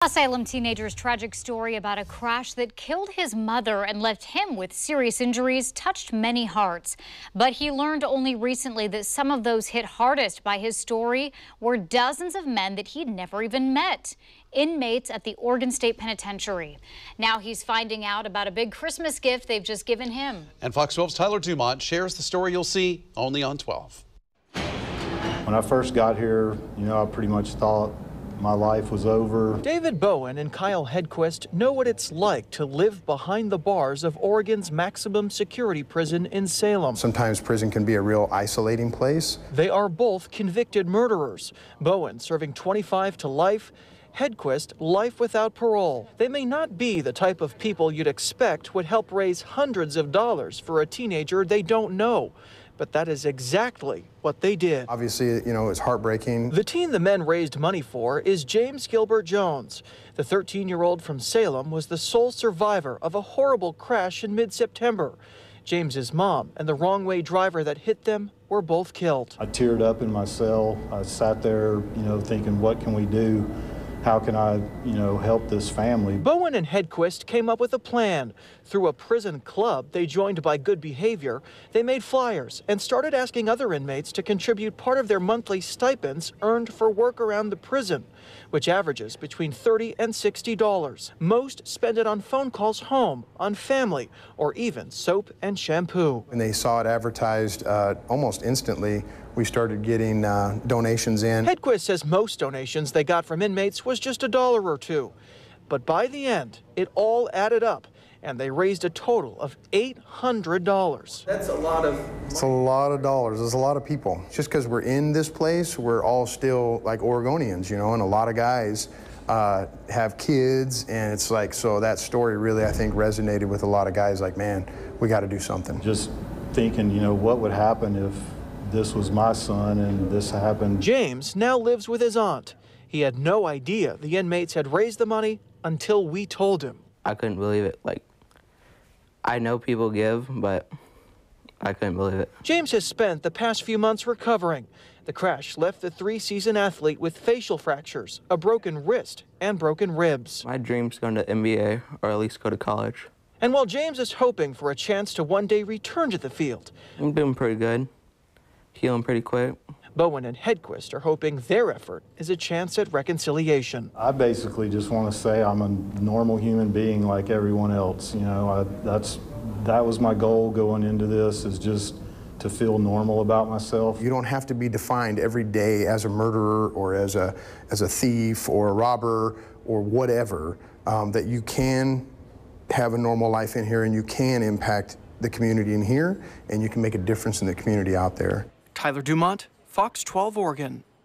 A Salem teenager's tragic story about a crash that killed his mother and left him with serious injuries touched many hearts. But he learned only recently that some of those hit hardest by his story were dozens of men that he'd never even met, inmates at the Oregon State Penitentiary. Now he's finding out about a big Christmas gift they've just given him. And Fox 12's Tyler Dumont shares the story you'll see only on 12. When I first got here, I pretty much thought my life was over. David Bowen and Kyle Hedquist know what it's like to live behind the bars of Oregon's maximum security prison in Salem. Sometimes prison can be a real isolating place. They are both convicted murderers. Bowen serving 25 to life, Hedquist life without parole. They may not be the type of people you'd expect would help raise hundreds of dollars for a teenager they don't know. But that is exactly what they did. Obviously, it's heartbreaking. The teen the men raised money for is James Gilbert Jones. The 13-year-old from Salem was the sole survivor of a horrible crash in mid-September. James's mom and the wrong-way driver that hit them were both killed. I teared up in my cell. I sat there, thinking, what can we do? How can I, help this family? Bowen and Hedquist came up with a plan. Through a prison club they joined by Good Behavior, they made flyers and started asking other inmates to contribute part of their monthly stipends earned for work around the prison, which averages between $30 and $60. Most spend it on phone calls home, on family, or even soap and shampoo. When they saw it advertised almost instantly, we started getting donations in. Hedquist says most donations they got from inmates was just $1 or $2. But by the end, it all added up, and they raised a total of $800. That's a lot of money. It's a lot of dollars. It's a lot of people. Just because we're in this place, we're all still like Oregonians, and a lot of guys have kids, and it's like, so that story really, I think, resonated with a lot of guys like, man, we got to do something. Just thinking, what would happen if this was my son and this happened. James now lives with his aunt. He had no idea the inmates had raised the money until we told him. I couldn't believe it. I know people give, but I couldn't believe it. James has spent the past few months recovering. The crash left the three-season athlete with facial fractures, a broken wrist, and broken ribs. My dream's going to NBA or at least go to college. And while James is hoping for a chance to one day return to the field, I'm doing pretty good. Healing pretty quick. Bowen and Hedquist are hoping their effort is a chance at reconciliation. I basically just want to say I'm a normal human being like everyone else. That was my goal going into this, is just to feel normal about myself. You don't have to be defined every day as a murderer or as a thief or a robber or whatever, that you can have a normal life in here and you can impact the community in here and you can make a difference in the community out there. Tyler Dumont, Fox 12 Oregon.